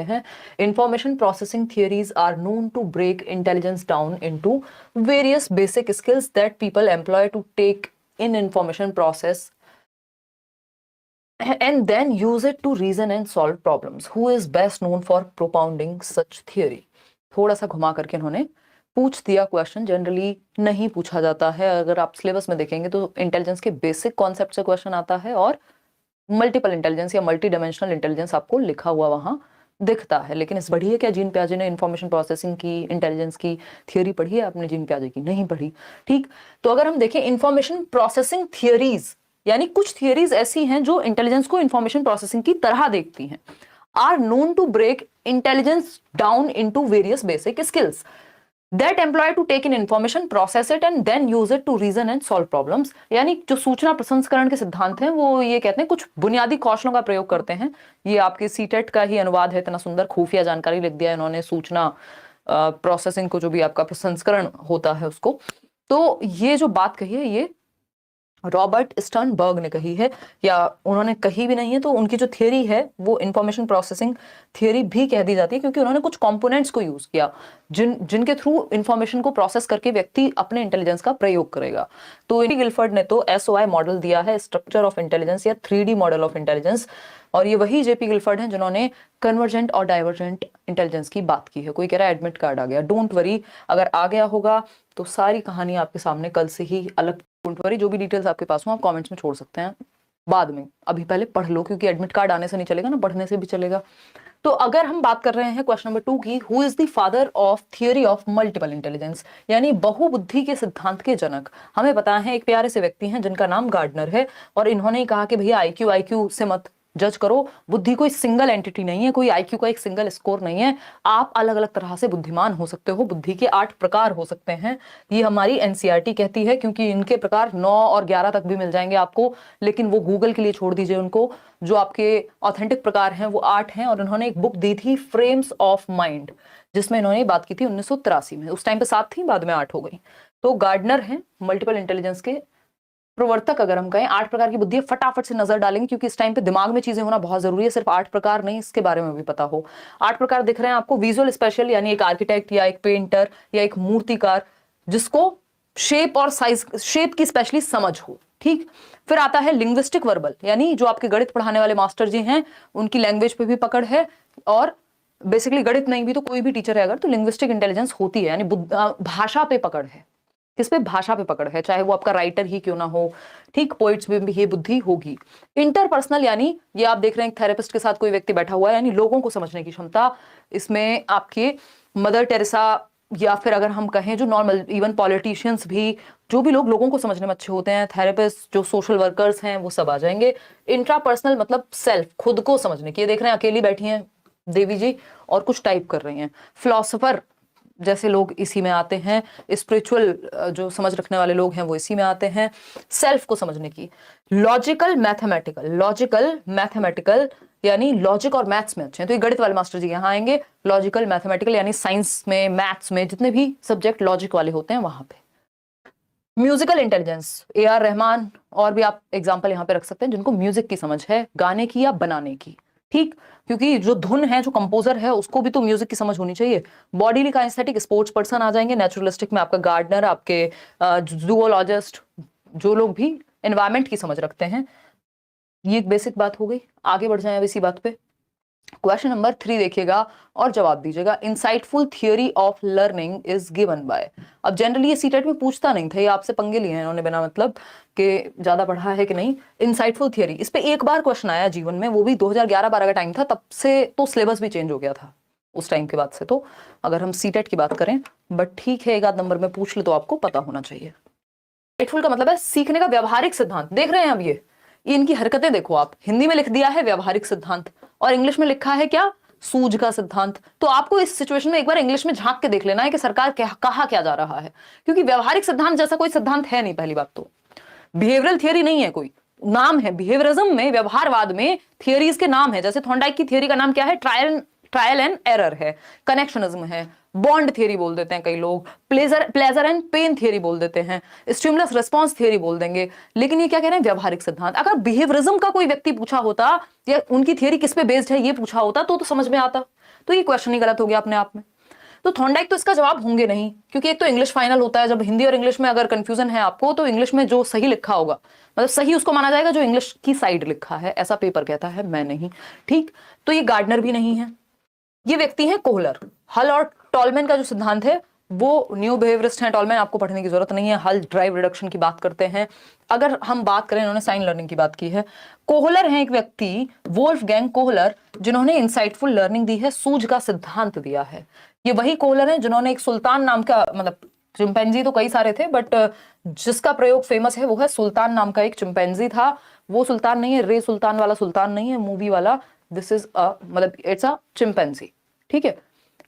करते हैं। Information processing theories are known to break intelligence down into various basic skills that people employ to take in information process and then use it to reason and solve problems. Who is best known for propounding such theory? थोड़ा सा घुमा करके इन्होंने पूछ दिया question. Generally नहीं पूछा जाता है, अगर आप सिलेबस में देखेंगे तो इंटेलिजेंस के बेसिक कॉन्सेप्ट से क्वेश्चन आता है और मल्टीपल इंटेलिजेंस या मल्टी डायमेंशनल इंटेलिजेंस आपको लिखा हुआ वहां दिखता है। लेकिन इस बढ़ी है क्या जीन प्याजे ने इंफॉर्मेशन प्रोसेसिंग की, इंटेलिजेंस की थियरी पढ़ी है आपने जीन प्याजे की? नहीं पढ़ी। ठीक, तो अगर हम देखें इंफॉर्मेशन प्रोसेसिंग थियरीज, यानी कुछ थियरीज ऐसी हैं जो इंटेलिजेंस को इंफॉर्मेशन प्रोसेसिंग की तरह देखती हैं, are known to break intelligence down into various basic skills that employ to take in information, process it and then use it to reason and solve problems. यानी जो सूचना प्रसंस्करण के सिद्धांत हैं वो ये कहते हैं कुछ बुनियादी कौशलों का प्रयोग करते हैं। ये आपके सीटेट का ही अनुवाद है, इतना सुंदर खुफिया जानकारी लिख दिया इन्होंने सूचना प्रोसेसिंग को, जो भी आपका प्रसंस्करण होता है उसको। तो ये जो बात कही है ये रॉबर्ट स्टर्नबर्ग ने कही है, या उन्होंने कही भी नहीं है, तो उनकी जो थियरी है वो इंफॉर्मेशन प्रोसेसिंग थियरी भी कह दी जाती है, क्योंकि उन्होंने कुछ कंपोनेंट्स को यूज किया जिनके थ्रू इंफॉर्मेशन को प्रोसेस करके व्यक्ति अपने इंटेलिजेंस का प्रयोग करेगा। तो गिलफर्ड ने तो SOI मॉडल दिया है, स्ट्रक्चर ऑफ इंटेलिजेंस या 3D मॉडल ऑफ इंटेलिजेंस, और ये वही JP गिलफर्ड हैं जिन्होंने कन्वर्जेंट और डाइवर्जेंट इंटेलिजेंस की बात की है। कोई कह रहा है एडमिट कार्ड आ गया, डोंट वरी, अगर आ गया होगा तो सारी कहानी आपके सामने कल से ही अलग, डोंट वरी, जो भी डिटेल्स आपके पास हो आप कमेंट्स में छोड़ सकते हैं बाद में, अभी पहले पढ़ लो, क्योंकि एडमिट कार्ड आने से नहीं चलेगा ना, पढ़ने से भी चलेगा। तो अगर हम बात कर रहे हैं क्वेश्चन नंबर 2 की, who is the father of theory of multiple intelligence, यानी बहुबुद्धि के सिद्धांत के जनक, हमें पता है एक प्यारे से व्यक्ति हैं जिनका नाम गार्डनर है, और इन्होंने कहा कि भैया IQ से मत जज करो, बुद्धि कोई सिंगल एंटिटी नहीं है, कोई IQ का एक सिंगल स्कोर नहीं है, आप अलग अलग तरह से बुद्धिमान हो सकते हो, बुद्धि के 8 प्रकार हो सकते हैं, ये हमारी NCERT कहती है, क्योंकि इनके प्रकार 9 और 11 तक भी मिल जाएंगे आपको, लेकिन वो गूगल के लिए छोड़ दीजिए उनको, जो आपके ऑथेंटिक प्रकार हैं वो 8 हैं। और इन्होंने एक बुक दी थी फ्रेम्स ऑफ माइंड, जिसमें इन्होंने बात की थी 1983 में, उस टाइम पे 7 थी, बाद में 8 हो गई। तो गार्डनर हैं मल्टीपल इंटेलिजेंस के प्रवर्तक, अगर हम कहें 8 प्रकार की बुद्धि है, फटाफट से नजर डालेंगे, क्योंकि इस टाइम पे दिमाग में चीजें होना बहुत जरूरी है, सिर्फ 8 प्रकार नहीं, इसके बारे में भी पता हो। 8 प्रकार दिख रहे हैं आपको, विजुअल स्पेशल, यानी एक आर्किटेक्ट या एक पेंटर या एक मूर्तिकार जिसको शेप और साइज, शेप की स्पेशली समझ हो। ठीक, फिर आता है लिंग्विस्टिक वर्बल, यानी जो आपके गणित पढ़ाने वाले मास्टर जी हैं उनकी लैंग्वेज पे भी पकड़ है, और बेसिकली गणित नहीं भी तो कोई भी टीचर है अगर, तो लिंग्विस्टिक इंटेलिजेंस होती है, यानी भाषा पे पकड़ है, किस पे? भाषा पे पकड़ है, चाहे वो आपका राइटर ही क्यों ना हो। ठीक, पोइट्स में भी ये बुद्धि होगी। इंटरपर्सनल, यानी ये आप देख रहे हैं थेरेपिस्ट के साथ कोई व्यक्ति बैठा हुआ है, यानी लोगों को समझने की क्षमता, इसमें आपके मदर टेरेसा, या फिर अगर हम कहें जो नॉर्मल इवन पॉलिटिशियंस भी, जो भी लोग लोगों को समझने में अच्छे होते हैं, थेरेपिस्ट, जो सोशल वर्कर्स हैं, वो सब आ जाएंगे। इंट्रापर्सनल मतलब सेल्फ, खुद को समझने की, ये देख रहे हैं अकेली बैठी हैं देवी जी और कुछ टाइप कर रही हैं। फिलोसोफर जैसे लोग इसी में आते हैं, स्पिरिचुअल जो समझ रखने वाले लोग हैं वो इसी में आते हैं, सेल्फ को समझने की। लॉजिकल मैथमेटिकल यानी लॉजिक और मैथ्स में अच्छे हैं, तो ये गणित वाले मास्टर जी यहाँ आएंगे। लॉजिकल मैथमेटिकल यानी साइंस में, मैथ्स में, जितने भी सब्जेक्ट लॉजिक वाले होते हैं वहां पे। म्यूजिकल इंटेलिजेंस, AR रहमान, और भी आप एग्जाम्पल यहाँ पे रख सकते हैं जिनको म्यूजिक की समझ है, गाने की या बनाने की। ठीक, क्योंकि जो धुन है, जो कंपोजर है, उसको भी तो म्यूजिक की समझ होनी चाहिए। बॉडीली काइनेस्थेटिक, स्पोर्ट्स पर्सन आ जाएंगे। नेचुरलिस्टिक में आपका गार्डनर, आपके जूओलॉजिस्ट, जो लोग भी एनवायरमेंट की समझ रखते हैं। ये एक बेसिक बात हो गई। आगे बढ़ जाए अब इसी बात पे। क्वेश्चन नंबर 3 देखिएगा और जवाब दीजिएगा। Insightful theory of learning is given by. अब जनरली ये सीटेट में पूछता नहीं था, ये आपसे पंगे लिए हैं इन्होंने बिना मतलब कि ज्यादा पढ़ा है कि नहीं। इंसाइटफुल थियरी, इस पे एक बार क्वेश्चन आया जीवन में, वो भी 2011-12 का टाइम था, तब से तो सिलेबस भी चेंज हो गया था उस टाइम के बाद से, तो अगर हम सीटेट की बात करें, बट ठीक है एक आध नंबर में पूछ ले तो आपको पता होना चाहिए। इंसाइटफुल का मतलब है सीखने का व्यवहारिक सिद्धांत। देख रहे हैं अब ये इनकी हरकतें देखो आप, हिंदी में लिख दिया है व्यवहारिक सिद्धांत और इंग्लिश में लिखा है क्या? सूझ का सिद्धांत। तो आपको इस सिचुएशन में एक बार इंग्लिश में झांक के देख लेना है कि सरकार कहा क्या जा रहा है, क्योंकि व्यवहारिक सिद्धांत जैसा कोई सिद्धांत है नहीं। पहली बात तो बिहेवियरल थियरी नहीं है, कोई नाम है बिहेवियरिज्म में, व्यवहारवाद में थियरीज के नाम है। जैसे थॉर्नडाइक की थियरी का नाम क्या है? ट्रायल एंड एरर है। कनेक्शनिज्म है, बॉन्ड थियरी बोल देते हैं कई लोग, प्लेजर एंड पेन थियरी बोल देते हैं, स्टिमुलस रिस्पॉन्स थियरी बोल देंगे। लेकिन ये क्या कह रहे हैं, व्यवहारिक सिद्धांत। अगर बिहेवियरिज्म का कोई व्यक्ति पूछा होता या उनकी थियरी किस पे बेस्ड है ये पूछा होता तो समझ में आता। तो ये क्वेश्चन ही गलत हो गया अपने आप में। तो थॉर्नडाइक तो इसका जवाब होंगे नहीं, क्योंकि एक तो इंग्लिश फाइनल होता है। जब हिंदी और इंग्लिश में अगर कंफ्यूजन है आपको, तो इंग्लिश में जो सही लिखा होगा, मतलब सही उसको माना जाएगा जो इंग्लिश की साइड लिखा है, ऐसा पेपर कहता है, मैं नहीं। ठीक, तो ये गार्डनर भी नहीं है, ये व्यक्ति है कोहलर। हल और टॉलमैन का जो सिद्धांत है वो न्यू बिहेवियरिस्ट हैं। टॉलमैन आपको पढ़ने की जरूरत नहीं है, हल ड्राइव रिडक्शन की बात करते हैं। अगर हम बात करें, इन्होंने साइन लर्निंग की बात की है। कोहलर है एक व्यक्ति, वोल्फगैंग कोहलर, जिन्होंने इंसाइटफुल लर्निंग दी है, सूझ का सिद्धांत दिया है। ये वही कोहलर है जिन्होंने एक सुल्तान नाम का, मतलब चिंपैंजी तो कई सारे थे बट जिसका प्रयोग फेमस है वो है सुल्तान नाम का एक चिंपैंजी था। वो सुल्तान नहीं है, रे सुल्तान वाला सुल्तान नहीं है मूवी वाला, दिस इज मतलब इट्स अ चिंपैंजी। ठीक है।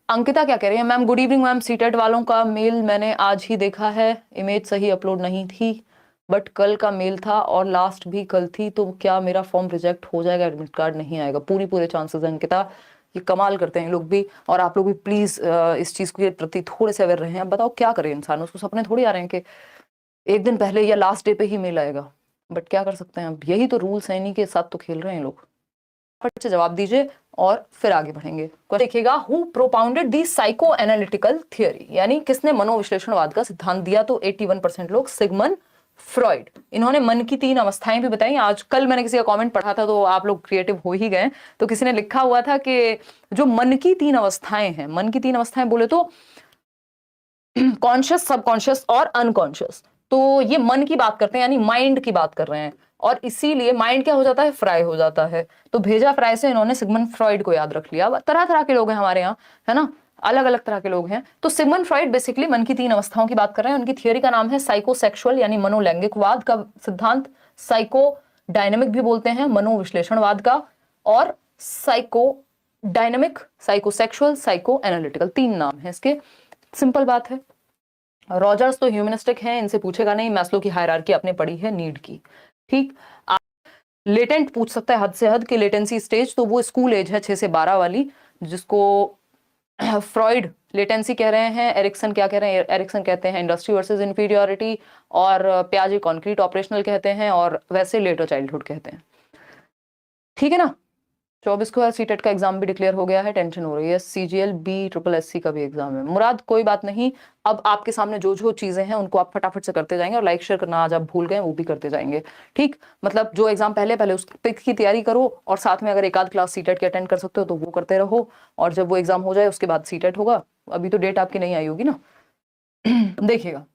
अंकिता क्या कह रही है, ma'am good evening ma'am, CTET वालों का मेल मैंने आज ही देखा है, इमेज सही अपलोड नहीं थी बट कल का मेल था और लास्ट भी कल थी, तो क्या मेरा फॉर्म रिजेक्ट हो जाएगा, एडमिट कार्ड नहीं आएगा? पूरे चांसेस है अंकिता, ये कमाल करते हैं लोग भी। और आप लोग भी प्लीज इस चीज के प्रति थोड़े से अवेयर रहे हैं। अब बताओ क्या करे इंसान, उसको सपने थोड़ी आ रहे हैं कि एक दिन पहले या लास्ट डे पे ही मेल आएगा, बट क्या कर सकते हैं, अब यही तो रूल्स है, इन्हीं के साथ तो खेल रहे हैं लोग। फट से जवाब दीजिए और फिर आगे बढ़ेंगे। देखिएगा, who propounded the psycho analytical theory, यानी किसने मनोविश्लेषणवाद का सिद्धांत दिया? तो 81% लोग, सिगमंड फ्रॉइड। इन्होंने मन की 3 अवस्थाएं भी बताई। आज कल मैंने किसी का कमेंट पढ़ा था तो आप लोग क्रिएटिव हो ही गए, तो किसी ने लिखा हुआ था कि जो मन की 3 अवस्थाएं हैं, मन की 3 अवस्थाएं बोले तो कॉन्शियस, सबकॉन्शियस और अनकॉन्शियस। तो ये मन की बात करते हैं, यानी माइंड की बात कर रहे हैं, और इसीलिए माइंड क्या हो जाता है, फ्राई हो जाता है। तो भेजा फ्राई से इन्होंने सिगमंड फ्रॉइड को याद रख लिया। तरह तरह के लोग हैं हमारे यहाँ, है ना, अलग अलग तरह के लोग हैं। तो सिगमंड फ्रॉइड बेसिकली मन की 3 अवस्थाओं की बात कर रहे हैं। उनकी थियोरी का नाम है साइकोसेक्सुअल, यानी मनोलैंगिकवाद का सिद्धांत। साइको डायनेमिक भी बोलते हैं मनोविश्लेषणवाद का, और psycho dynamic, psychosexual, psycho analytical, 3 नाम है इसके। सिंपल बात है। रॉजर्स तो ह्यूमनिस्टिक हैं, इनसे पूछेगा नहीं। मैस्लो की हायरार्की आपने पढ़ी है नीड की। ठीक, लेटेंट पूछ सकता है हद से हद की लेटेंसी स्टेज, तो वो स्कूल एज है 6 से 12 वाली, जिसको फ्रॉइड लेटेंसी कह रहे हैं। एरिक्सन क्या कह रहे हैं, एरिक्सन कहते हैं इंडस्ट्री वर्सेस इंफीरियोरिटी, और प्याजे कॉन्क्रीट ऑपरेशनल कहते हैं, और वैसे लेटर चाइल्डहुड कहते हैं। ठीक है ना। 24 को सीटेट का एग्जाम भी डिक्लेयर हो गया है, टेंशन हो रही है। सीजीएल बी ट्रिपल एससी का भी एग्जाम है। मुराद कोई बात नहीं, अब आपके सामने जो जो चीजें हैं उनको आप फटाफट से करते जाएंगे, और लाइक शेयर करना आज आप भूल गए वो भी करते जाएंगे। ठीक, मतलब जो एग्जाम पहले उस की तैयारी करो, और साथ में अगर एक आध क्लास सीटेट की अटेंड कर सकते हो तो वो करते रहो, और जब वो एग्जाम हो जाए उसके बाद सीटेट होगा। अभी तो डेट आपकी नहीं आई होगी ना। देखिएगा,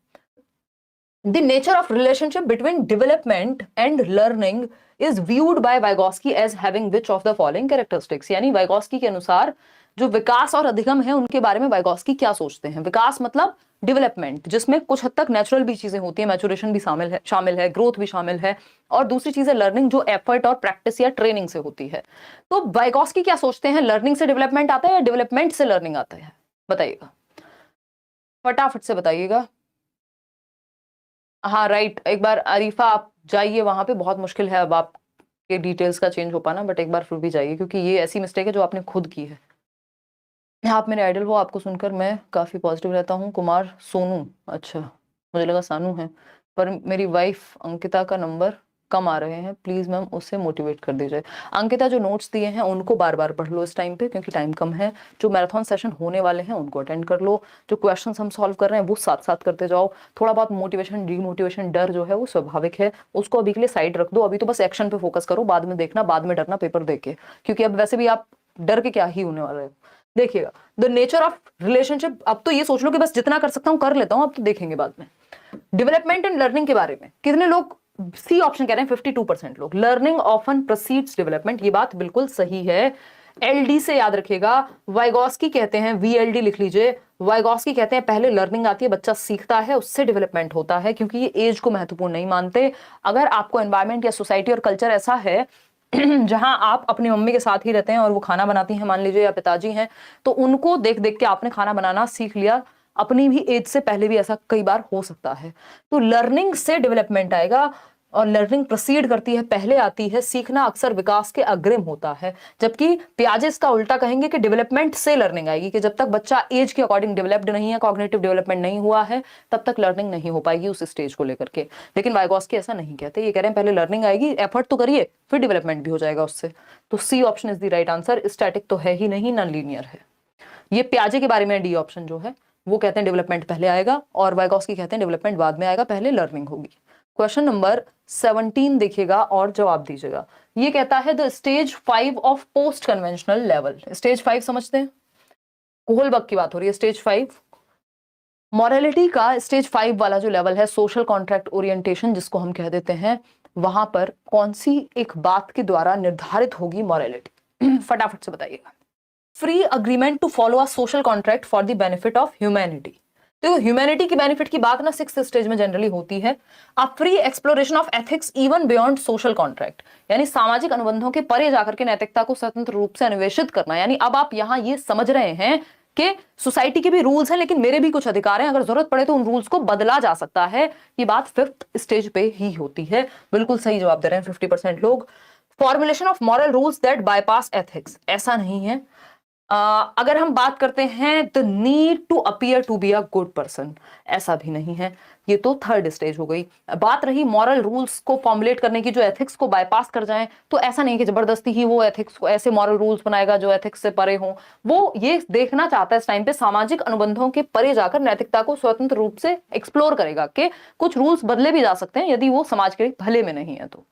The nature of relationship between development and learning is viewed by Vygotsky as having which of the following characteristics, यानी Vygotsky के अनुसार जो विकास और अधिगम है उनके बारे में Vygotsky क्या सोचते हैं। विकास मतलब डेवलपमेंट, जिसमें कुछ हद तक नेचुरल भी चीजें होती है, मैचुरेशन भी शामिल है, ग्रोथ भी शामिल है, और दूसरी चीज है लर्निंग, जो एफर्ट और प्रैक्टिस या ट्रेनिंग से होती है। तो Vygotsky क्या सोचते हैं, लर्निंग से डेवलपमेंट आता है या डेवलपमेंट से लर्निंग आता है? बताइएगा, फटाफट से बताइएगा। हाँ राइट, एक बार अरीफा आप जाइए वहां पे, बहुत मुश्किल है अब आपके डिटेल्स का चेंज हो पाना, बट एक बार फिर भी जाइए, क्योंकि ये ऐसी मिस्टेक है जो आपने खुद की है। आप मेरे आइडल हो, आपको सुनकर मैं काफी पॉजिटिव रहता हूँ। कुमार सोनू, अच्छा मुझे लगा सानू है, पर मेरी वाइफ अंकिता का नंबर कम आ रहे हैं, प्लीज मैम उससे मोटिवेट कर दीजिए। अंकिता जो नोट्स दिए हैं उनको बार बार पढ़ लो इस टाइम पे, क्योंकि टाइम कम है। जो मैराथन सेशन होने वाले हैं उनको अटेंड कर लो, जो क्वेश्चन हम सॉल्व कर रहे हैं वो साथ साथ करते जाओ। थोड़ा बहुत मोटिवेशन डीमोटिवेशन डर जो है वो स्वाभाविक है, उसको अभी के लिए साइड रख दो। अभी तो बस एक्शन पे फोकस करो, बाद में देखना, बाद में डरना पेपर देके, क्योंकि अब वैसे भी आप डर के क्या ही होने वाले हो। देखिएगा, द नेचर ऑफ रिलेशनशिप, अब तो ये सोच लो कि बस जितना कर सकता हूँ कर लेता हूँ, अब तो देखेंगे बाद में। डेवलपमेंट एंड लर्निंग के बारे में कितने लोग सी ऑप्शन कह रहे हैं? 52% लोग। लर्निंग ऑफन प्रोसीड्स डेवलपमेंट, ये बात बिल्कुल सही है। एलडी से याद रखिएगा, वाइगोस्की कहते हैं, वीएलडी लिख लीजिए। वाइगोस्की कहते हैं पहले लर्निंग आती है, बच्चा सीखता है, उससे डेवलपमेंट होता है, क्योंकि ये एज को महत्वपूर्ण नहीं मानते। अगर आपको एनवायरमेंट या सोसाइटी और कल्चर ऐसा है जहां आप अपनी मम्मी के साथ ही रहते हैं और वो खाना बनाती हैं मान लीजिए, या पिताजी हैं, तो उनको देख देख के आपने खाना बनाना सीख लिया, अपनी भी एज से पहले भी ऐसा कई बार हो सकता है। तो लर्निंग से डेवलपमेंट आएगा। और लर्निंग प्रोसीड करती है, पहले आती है, सीखना अक्सर विकास के अग्रिम होता है। जबकि पियाजे इसका उल्टा कहेंगे कि डेवलपमेंट से लर्निंग आएगी, कि जब तक बच्चा एज के अकॉर्डिंग डेवलप्ड नहीं है, कॉग्निटिव डेवलपमेंट नहीं हुआ है, तब तक लर्निंग नहीं हो पाएगी उस स्टेज को लेकर के। लेकिन वाइगोस्की ऐसा नहीं कहते, ये कह रहे हैं पहले लर्निंग आएगी, एफर्ट तो करिए, फिर डेवलपमेंट भी हो जाएगा उससे। तो C option is the right answer. Static तो है ही नहीं, नॉन लीनियर है। ये पियाजे के बारे में डी ऑप्शन जो है वो कहते हैं डेवलपमेंट पहले आएगा, और वाइगोस्की कहते हैं डेवलपमेंट बाद में आएगा, पहले लर्निंग होगी। क्वेश्चन नंबर 17 देखिएगा और जवाब दीजिएगा। ये कहता है the stage 5 of post conventional level. Stage 5 समझते हैं, कोहलबर्ग की बात हो रही है। स्टेज 5 मॉरलिटी का स्टेज 5 वाला जो लेवल है, सोशल कॉन्ट्रैक्ट ओरिएंटेशन जिसको हम कह देते हैं, वहां पर कौन सी एक बात के द्वारा निर्धारित होगी मॉरलिटी? फटाफट से बताइएगा। Free agreement to follow a social contract for the benefit of humanity. तो ह्यूमैनिटी की बेनिफिट की बात ना 6th स्टेज में जनरली होती है। A free exploration of ethics even beyond social contract, यानी सामाजिक अनुबंधों के परे जाकर के नैतिकता को स्वतंत्र रूप से अन्वेषित करना। यानी अब आप यहां ये समझ रहे हैं कि सोसाइटी के भी रूल्स हैं, लेकिन मेरे भी कुछ अधिकार हैं, अगर जरूरत पड़े तो उन रूल्स को बदला जा सकता है। ये बात 5th स्टेज पे ही होती है। बिल्कुल सही जवाब दे रहे हैं 50% लोग। Formulation of moral rules that bypass ethics, ऐसा नहीं है। अगर हम बात करते हैं the need to appear to be a good person, ऐसा भी नहीं है। ये तो 3rd स्टेज हो गई। बात रही मॉरल रूल्स को फॉर्मुलेट करने की जो एथिक्स को बाईपास कर जाएं, तो ऐसा नहीं कि जबरदस्ती ही वो एथिक्स को ऐसे मॉरल रूल्स बनाएगा जो एथिक्स से परे हों। वो ये देखना चाहता है इस टाइम पे सामाजिक अनुबंधों के परे जाकर नैतिकता को स्वतंत्र रूप से एक्सप्लोर करेगा कि कुछ रूल्स बदले भी जा सकते हैं यदि वो समाज के भले में नहीं है तो।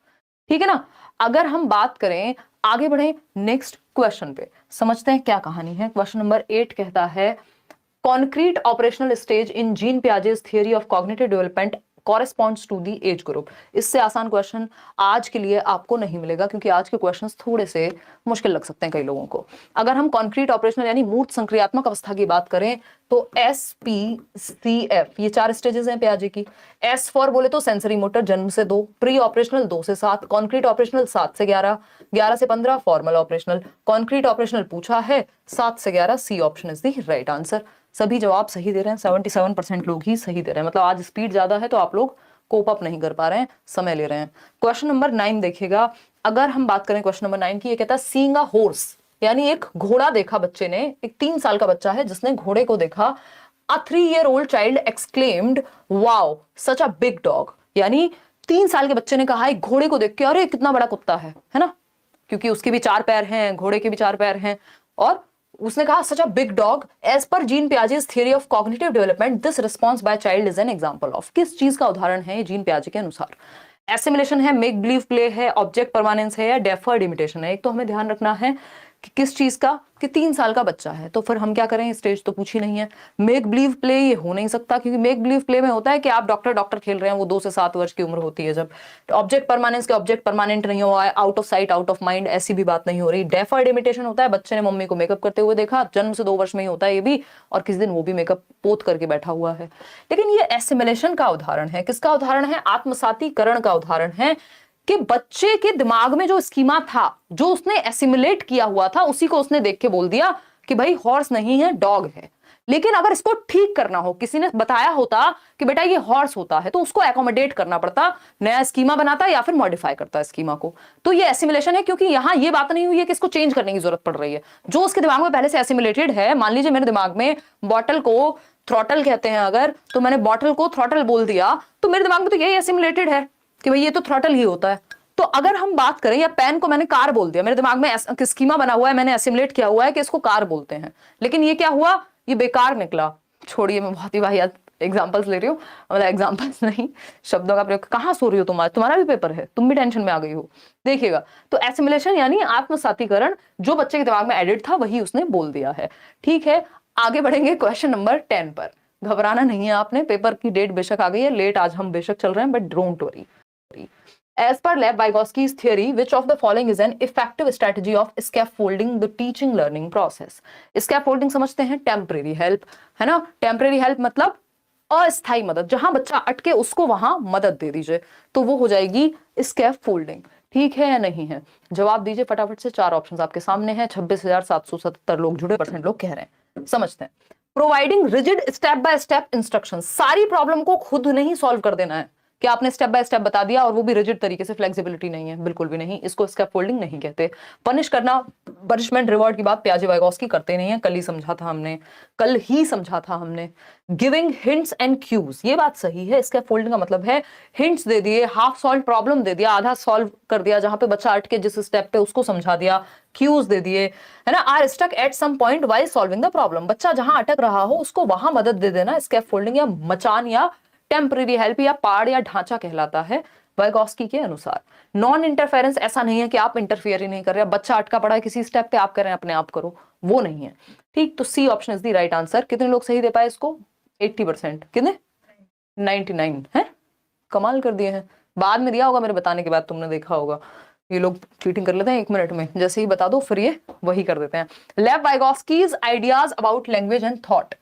ठीक है ना। अगर हम बात करें, आगे बढ़े नेक्स्ट क्वेश्चन पे, समझते हैं क्या कहानी है। क्वेश्चन नंबर 8 कहता है concrete operational stage in Jean Piaget's theory of cognitive development corresponds to the age group. इससे आसान क्वेश्चन आज के लिए आपको नहीं मिलेगा, क्योंकि आज के क्वेश्चंस थोड़े से मुश्किल लग सकते हैं कई लोगों को। अगर हम कॉन्क्रीट ऑपरेशनल यानी मूर्त संक्रियात्मक अवस्था की बात करें तो SPCF, ये 4 स्टेजेस हैं पियाजे की। S फॉर बोले तो सेंसरी मोटर, जन्म से 2, प्री ऑपरेशनल 2 से 7, कॉन्क्रीट ऑपरेशनल 7 से 11, 11 से 15 फॉर्मल ऑपरेशनल, कॉन्क्रीट ऑपरेशनल पूछा है 7 से 11। C option is the right answer. सभी जवाब सही दे रहे हैं, 77% लोग ही सही दे रहे हैं। मतलब आज स्पीड ज्यादा है तो आप लोग कोप अप नहीं कर पा रहे हैं, समय ले रहे हैं। क्वेश्चन नंबर 9 देखिएगा। अगर हम बात करें क्वेश्चन नंबर 9 की, ये कहता है सीइंग अ हॉर्स, यानी एक घोड़ा देखा बच्चे ने, एक 3 साल का बच्चा है जिसने घोड़े को देखा। अ 3-year-old child exclaimed wow such a big dog, यानी 3 साल के बच्चे ने कहा एक घोड़े को देख के अरे कितना बड़ा कुत्ता है ना, क्योंकि उसके भी 4 पैर हैं, घोड़े के भी 4 पैर हैं। और उसने कहा such a big dog as per Jean Piaget's theory of cognitive development this response by child is an example of. किस चीज का उदाहरण है जीन पियाजे के अनुसार? एसिमिलेशन है, मेक बिलीव प्ले है, ऑब्जेक्ट परमानेंस है, या डेफर्ड इमिटेशन है। एक तो हमें ध्यान रखना है कि किस चीज का, कि 3 साल का बच्चा है, तो फिर हम क्या करें, स्टेज तो पूछी नहीं है। मेक बिलीव प्ले ये हो नहीं सकता, क्योंकि मेक बिलीव प्ले में होता है कि आप डॉक्टर डॉक्टर खेल रहे हैं, वो 2 से 7 वर्ष की उम्र होती है जब। ऑब्जेक्ट परमानेंस के ऑब्जेक्ट परमानेंट नहीं हुआ है, out of sight out of mind, ऐसी भी बात नहीं हो रही। डेफर्ड इमिटेशन होता है, बच्चे ने मम्मी को मेकअप करते हुए देखा, जन्म से 2 वर्ष में ही होता है ये भी, और किस दिन वो भी मेकअप पोत करके बैठा हुआ है। लेकिन ये एसिमिलेशन का उदाहरण है, किसका उदाहरण है? आत्मसातीकरण का उदाहरण है, कि बच्चे के दिमाग में जो स्कीमा था, जो उसने एसिमुलेट किया हुआ था, उसी को उसने देख के बोल दिया कि भाई हॉर्स नहीं है, डॉग है। लेकिन अगर इसको ठीक करना हो, किसी ने बताया होता कि बेटा ये हॉर्स होता है, तो उसको एकोमोडेट करना पड़ता, नया स्कीमा बनाता या फिर मॉडिफाई करता स्कीमा को। तो ये एसिमुलेशन है, क्योंकि यहां ये बात नहीं हुई है कि इसको चेंज करने की जरूरत पड़ रही है। जो उसके दिमाग में पहले से एसिमुलेटेड है, मान लीजिए मेरे दिमाग में बॉटल को थ्रॉटल कहते हैं अगर, तो मैंने बॉटल को थ्रॉटल बोल दिया, तो मेरे दिमाग में तो यही एसिमुलेटेड है कि भाई ये तो थ्रॉटल ही होता है। तो अगर हम बात करें, या पेन को मैंने कार बोल दिया, मेरे दिमाग में स्कीमा बना हुआ है, मैंने एसिमुलेट किया हुआ है कि इसको कार बोलते हैं, लेकिन ये क्या हुआ, ये बेकार निकला। छोड़िए, मैं बहुत ही वाहियात एग्जांपल्स ले रही हूँ, मतलब एग्जांपल्स नहीं, शब्दों का प्रयोग। कहाँ सो रही हो तुम आज? तुम्हारा भी पेपर है, तुम भी टेंशन में आ गई हो। देखिएगा, तो एसिमुलेशन यानी आत्मसातीकरण, जो बच्चे के दिमाग में एडिट था वही उसने बोल दिया है। ठीक है, आगे बढ़ेंगे क्वेश्चन नंबर 10 पर। घबराना नहीं है आपने, पेपर की डेट बेशक आ गई है, लेट आज हम बेशक चल रहे हैं, but don't worry. As per Lev-Vygotsky's theory, which of the following is an effective strategy of scaffolding the teaching learning process? Scaffolding समझते हैं, टेम्परेरी हेल्प है ना। टेम्परेरी हेल्प मतलब अस्थायी मदद, जहां बच्चा अटके उसको वहां मदद दे दीजिए, तो वो हो जाएगी स्कैफोल्डिंग। ठीक है या नहीं है? जवाब दीजिए फटाफट से। 4 ऑप्शंस आपके सामने हैं, 26,777 लोग जुड़े, % लोग कह रहे हैं। समझते हैं, providing rigid step by step instruction. सारी प्रॉब्लम को खुद नहीं सॉल्व कर देना है, क्या आपने स्टेप बाय स्टेप बता दिया और वो भी रिजिड तरीके से, फ्लेक्सिबिलिटी नहीं है, बिल्कुल भी नहीं, इसको स्कैफोल्डिंग नहीं कहते। पनिश करना, पनिशमेंट रिवॉर्ड की बात पियाजे वाइगोस्की करते नहीं है, कल ही समझा था हमने। गिविंग हिंट्स एंड क्यूज, ये बात सही है, स्कैफोल्डिंग का मतलब है हिंट्स दे दिए, हाफ सॉल्व प्रॉब्लम दे दिया, आधा सॉल्व कर दिया, जहां पे बच्चा अटके जिस स्टेप पे उसको समझा दिया, क्यूज दे दिए, है ना। Are stuck at some point while solving the problem, बच्चा जहां अटक रहा हो उसको वहां मदद दे देना, स्कैफोल्डिंग या मचान या टेम्पररी हेल्प या पाड़ या ढांचा कहलाता है वाइगोस्की के अनुसार। नॉन इंटरफेरेंस, ऐसा नहीं है कि आप इंटरफियर ही नहीं कर रहे, बच्चा अटका पड़ा है किसी स्टेप पे, आप कह रहे हैं अपने आप करो, वो नहीं है, ठीक। तो C option is the right answer. कितने लोग सही दे पाए इसको? 80%। कितने? 99 है, कमाल कर दिए हैं। बाद में दिया होगा मेरे बताने के बाद, तुमने देखा होगा ये लोग चीटिंग कर लेते हैं 1 मिनट में, जैसे ही बता दो फिर ये वही कर देते हैं। Lev Vygotsky's ideas about language and thought,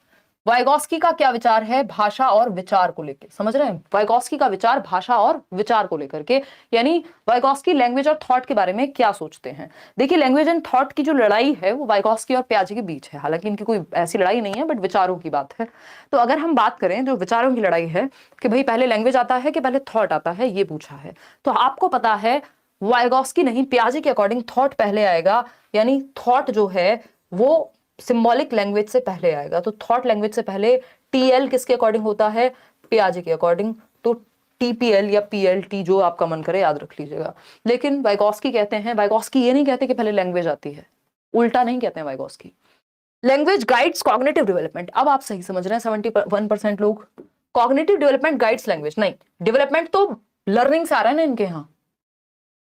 Vygotsky का क्या विचार है भाषा और विचार को लेकर, समझ रहे हैं? वाइगोस्की का विचार भाषा और विचार को लेकर के, यानी वाइगोस्की लैंग्वेज और थॉट के बारे में क्या सोचते हैं। देखिए, लैंग्वेज एंड थॉट की जो लड़ाई है वो वाइगोस्की और पियाजे के बीच है, हालांकि इनकी कोई ऐसी लड़ाई नहीं है, बट विचारों की बात है। तो अगर हम बात करें जो विचारों की लड़ाई है कि भाई पहले लैंग्वेज आता है कि पहले थॉट आता है, ये पूछा है, तो आपको पता है वाइगोस्की नहीं, पियाजे के अकॉर्डिंग थॉट पहले आएगा, यानी थॉट जो है वो सिंबॉलिक लैंग्वेज से पहले आएगा। तो थॉट लैंग्वेज से पहले टीएल किसके अकॉर्डिंग होता है? पियाजे के अकॉर्डिंग। तो टीपीएल या पीएलटी जो आपका मन करे याद रख लीजिएगा। लेकिन वाइगोस्की कहते हैं, वाइगोस्की ये नहीं कहते कि पहले लैंग्वेज आती है, उल्टा नहीं कहते हैं Vygotsky. Language guides cognitive development, अब आप सही समझ रहे हैं 71% लोग। कॉग्निटिव डेवलपमेंट गाइड्स लैंग्वेज, नहीं, डेवलपमेंट तो लर्निंग से आ रहा है ना इनके यहाँ,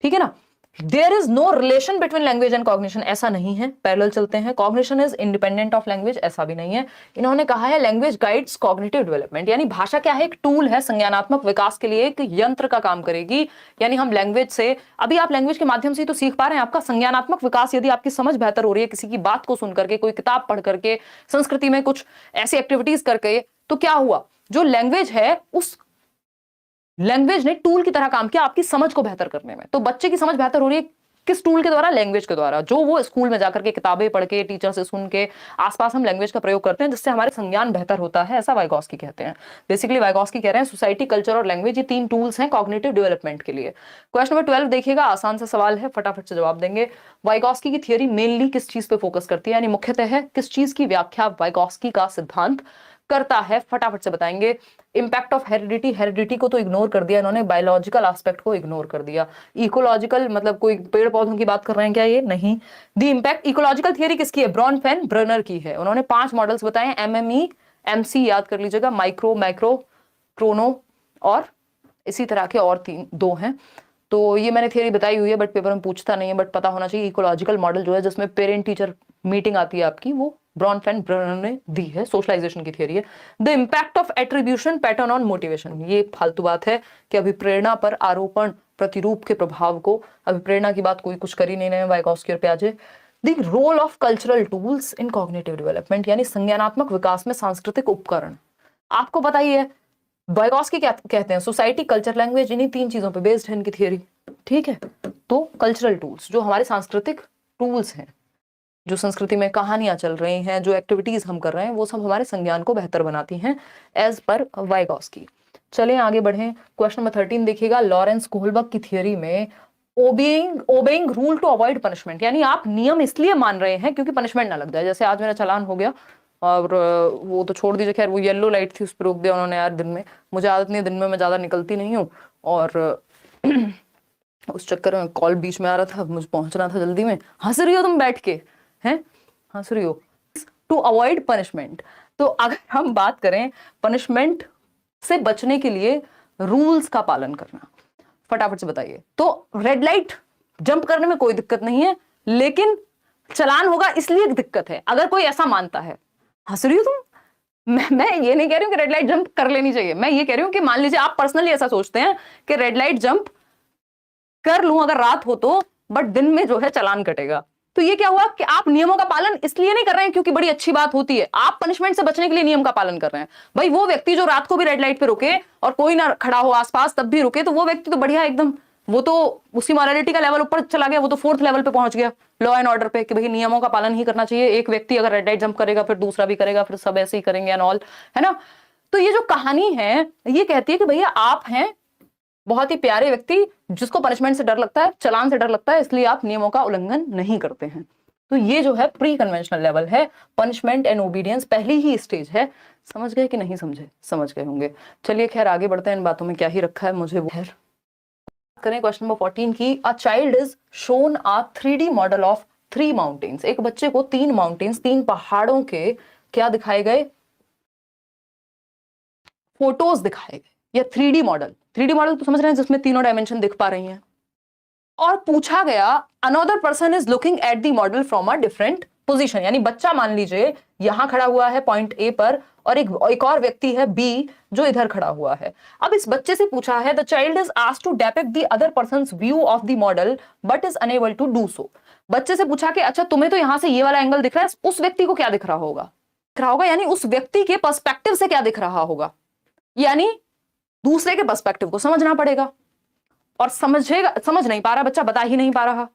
ठीक है ना। There is no relation between language and cognition, ऐसा नहीं है, पैरेलल चलते हैं। Cognition is independent of language, ऐसा भी नहीं है। इन्होंने कहा है लैंग्वेज गाइड्स कॉग्निटिव डेवलपमेंट, यानी भाषा क्या है? एक टूल है संज्ञानात्मक विकास के लिए, एक यंत्र का काम करेगी। यानी हम लैंग्वेज से, अभी आप लैंग्वेज के माध्यम से तो सीख पा रहे हैं, आपका संज्ञानात्मक विकास, यदि आपकी समझ बेहतर हो रही है किसी की बात को सुन करके, कोई किताब पढ़ करके, संस्कृति में कुछ ऐसी एक्टिविटीज करके, तो क्या हुआ? जो लैंग्वेज है उस लैंग्वेज ने टूल की तरह काम किया आपकी समझ को बेहतर करने में। तो बच्चे की समझ बेहतर हो रही है किस टूल के द्वारा? लैंग्वेज के द्वारा, जो वो स्कूल में जाकर के किताबें पढ़ के, टीचर से सुन के, आसपास हम लैंग्वेज का प्रयोग करते हैं, जिससे हमारे संज्ञान बेहतर होता है, ऐसा वाइगोस्की कहते हैं। बेसिकली वाइगोस्की कह रहे हैं सोसाइटी, कल्चर और लैंग्वेज, ये 3 टूल्स हैं कॉग्निटिव डेवलपमेंट के लिए। क्वेश्चन नंबर 12 देखिएगा, आसान सा सवाल है, फटाफट से जवाब देंगे। वाइगोस्की की थियरी मेनली किस चीज पे फोकस करती है, यानी मुख्यतः है किस चीज की व्याख्या वाइगोस्की का सिद्धांत करता है, फटाफट से बताएंगे। इंपैक्ट ऑफ हेरिडिटी, हेरिडिटी को तो इग्नोर कर दिया इन्होंने, बायोलॉजिकल एस्पेक्ट को इग्नोर कर दिया। इकोलॉजिकल मतलब कोई पेड़ पौधों की बात कर रहे हैं क्या? ये नहीं। द इंपैक्ट, इकोलॉजिकल थियरी किसकी है? ब्रॉनफेन ब्रनर की है। उन्होंने 5 मॉडल्स बताए, एमएमई, एमसी याद कर लीजिएगा, माइक्रो, मैक्रो, क्रोनो और इसी तरह के और 2 हैं। तो ये मैंने थियरी बताई हुई है, बट पेपर में पूछता नहीं है, बट पता होना चाहिए। इकोलॉजिकल मॉडल जो है जिसमें पेरेंट टीचर मीटिंग आती है आपकी, वो ब्रॉनफेन ब्रनर ने दी है, सोशलाइजेशन की थियरी है। The impact of attribution pattern on motivation, ये फालतू बात है कि अभिप्रेरणा पर आरोपण प्रतिरूप के प्रभाव को, अभिप्रेरणा की बात कोई कुछ कर ही नहीं रहे वाइगोस्की और पियाजे। The role of cultural tools in cognitive development, यानी संज्ञानात्मक विकास में सांस्कृतिक उपकरण। आपको पता ही है वाइगोस्की क्या कहते हैं, सोसाइटी, कल्चर, लैंग्वेज, इन्हीं 3 चीजों पे बेस्ड है इनकी थियरी, ठीक है। तो कल्चरल टूल्स जो हमारे सांस्कृतिक टूल्स हैं, जो संस्कृति में कहानियां चल रही हैं, जो एक्टिविटीज हम कर रहे हैं, वो सब हमारे संज्ञान को बेहतर बनाती हैं एज पर वाइगोस्की। चलें आगे बढ़ें। क्वेश्चन नंबर 13 देखिएगा, लॉरेंस कोहलबर्ग की थियरी में obeying rule to avoid punishment, यानी आप नियम इसलिए मान रहे हैं क्योंकि पनिशमेंट ना लग जाए। जैसे आज मेरा चालान हो गया और वो तो छोड़ दीजिए, खैर वो येलो लाइट थी उस पर रोक दिया उन्होंने यार, दिन में मुझे आदत नहीं, दिन में मैं ज्यादा निकलती नहीं हूँ, और उस चक्कर में कॉल बीच में आ रहा था, मुझे पहुंचना था जल्दी में। हंस रही हो तुम बैठ के, हैं हंस रही हो? टू अवॉइड पनिशमेंट, तो अगर हम बात करें पनिशमेंट से बचने के लिए रूल्स का पालन करना, फटाफट से बताइए। तो रेड लाइट जंप करने में कोई दिक्कत नहीं है, लेकिन चालान होगा इसलिए दिक्कत है, अगर कोई ऐसा मानता है। हंस रही हो तुम? मैं ये नहीं कह रही हूँ कि रेड लाइट जंप कर लेनी चाहिए, मैं ये कह रही हूँ कि मान लीजिए आप पर्सनली ऐसा सोचते हैं कि रेड लाइट जंप कर लूं अगर रात हो तो, बट दिन में जो है चालान कटेगा। तो ये क्या हुआ कि आप नियमों का पालन इसलिए नहीं कर रहे हैं क्योंकि बड़ी अच्छी बात होती है, आप पनिशमेंट से बचने के लिए नियम का पालन कर रहे हैं। भाई वो व्यक्ति जो रात को भी रेड लाइट पे रुके और कोई ना खड़ा हो आसपास तब भी रुके, तो वो व्यक्ति तो बढ़िया एकदम, वो तो उसकी मॉरलिटी का लेवल ऊपर चला गया, वो तो 4th लेवल पे पहुंच गया लॉ एंड ऑर्डर पे, कि भाई नियमों का पालन ही करना चाहिए। एक व्यक्ति अगर रेड लाइट जंप करेगा फिर दूसरा भी करेगा, फिर सब ऐसे ही करेंगे एंड ऑल, है ना। तो ये जो कहानी है ये कहती है कि भैया आप हैं बहुत ही प्यारे व्यक्ति जिसको पनिशमेंट से डर लगता है, चालान से डर लगता है, इसलिए आप नियमों का उल्लंघन नहीं करते हैं। तो ये जो है प्री कन्वेंशनल लेवल है, पनिशमेंट एंड ओबीडियंस पहली ही स्टेज है। समझ गए कि नहीं समझे? समझ गए होंगे। चलिए खैर आगे बढ़ते हैं, इन बातों में क्या ही रखा है मुझे वो खैर करें। क्वेश्चन नंबर 14 की, a child is shown a 3D model of 3 mountains. एक बच्चे को 3 माउंटेन्स, 3 पहाड़ों के क्या दिखाए गए? फोटोज दिखाए गए या 3D मॉडल। 3D मॉडल तो समझ रहे हैं, जिसमें तीनों डायमेंशन दिख पा रही हैं। और पूछा गया another person is looking at the model from a different position, यानी बच्चा मान लीजिए यहां खड़ा हुआ है पॉइंट ए पर, और एक और व्यक्ति है बी जो इधर खड़ा हुआ है। अब इस बच्चे से पूछा है, the child is asked to depict the other person's view of the model but is unable to do so. बच्चे से पूछा कि अच्छा तुम्हें तो यहां से ये वाला एंगल दिख रहा है, उस व्यक्ति को क्या दिख रहा होगा? दिख रहा होगा यानी उस व्यक्ति के पर्सपेक्टिव से क्या दिख रहा होगा, यानी दूसरे के पर्सपेक्टिव को समझना पड़ेगा। और समझ नहीं पा रहा बच्चा, बता ही नहीं पा रहा।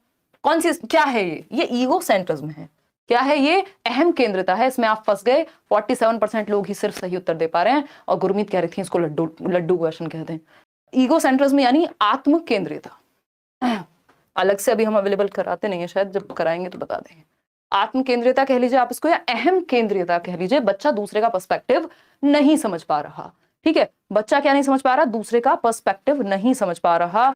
कौन सी क्या है ये ईगो सेंट्रिज्म है। क्या है ये? अहम केंद्रिता है। इसमें आप फंस गए। 47% लोग ही सिर्फ सही उत्तर दे पा रहे हैं, और गुरमीत कह रही थी इसको लड्डू क्वेश्चन कहते हैं। ईगो सेंट्रिज्म यानी आत्म केंद्रिता। अलग से अभी हम अवेलेबल कराते नहीं है, शायद जब कराएंगे तो बता देंगे। आत्म केंद्रिता कह लीजिए आप इसको, या अहम केंद्रिता कह लीजिए। बच्चा दूसरे का पर्सपेक्टिव नहीं समझ पा रहा। ठीक है, बच्चा क्या नहीं समझ पा रहा? दूसरे का पर्सपेक्टिव नहीं समझ पा रहा।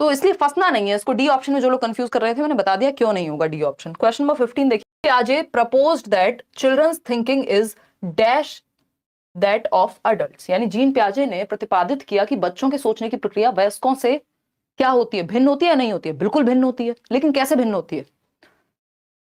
तो इसलिए फंसना नहीं है। इसको डी ऑप्शन में जो लोग कंफ्यूज कर रहे थे, मैंने बता दिया क्यों नहीं होगा डी ऑप्शन। क्वेश्चन नंबर 15 देखिए, पियाजे proposed that children's thinking is dash that of adults, यानी जीन पियाजे ने प्रतिपादित किया कि बच्चों के सोचने की प्रक्रिया वयस्कों से क्या होती है? भिन्न होती है या नहीं होती है? बिल्कुल भिन्न होती है। लेकिन कैसे भिन्न होती है?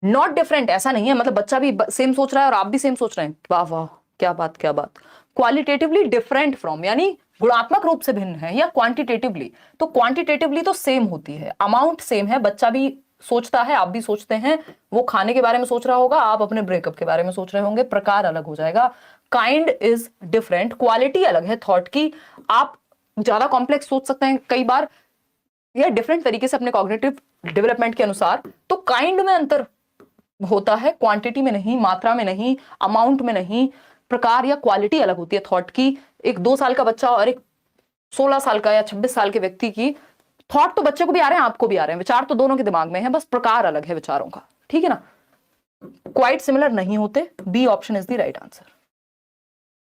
नॉट डिफरेंट, ऐसा नहीं है मतलब बच्चा भी सेम सोच रहा है और आप भी सेम सोच रहे हैं। वाह वाह, क्या बात क्या बात। क्वालिटेटिवली डिफरेंट फ्रॉम, यानी गुणात्मक रूप से भिन्न है, या क्वांटिटेटिवली? तो क्वांटिटेटिवली तो सेम होती है, अमाउंट सेम है। बच्चा भी सोचता है, आप भी सोचते हैं। वो खाने के बारे में सोच रहा होगा, आप अपने ब्रेकअप के बारे में सोच रहे होंगे। प्रकार अलग हो जाएगा। काइंड इज डिफरेंट, क्वालिटी अलग है थॉट की। आप ज्यादा कॉम्प्लेक्स सोच सकते हैं कई बार, या डिफरेंट तरीके से अपने कॉग्निटिव डेवलपमेंट के अनुसार। तो काइंड में अंतर होता है, क्वांटिटी में नहीं, मात्रा में नहीं, अमाउंट में नहीं। प्रकार या क्वालिटी अलग होती है थॉट की। एक 2 साल का बच्चा और एक 16 साल का या 26 साल के व्यक्ति की थॉट तो बच्चे को भी आ रहे हैं, आपको भी आ रहे हैं, विचार तो दोनों के दिमाग में है, बस प्रकार अलग है विचारों का। ठीक है ना? क्वाइट सिमिलर नहीं होते। B option is the right answer.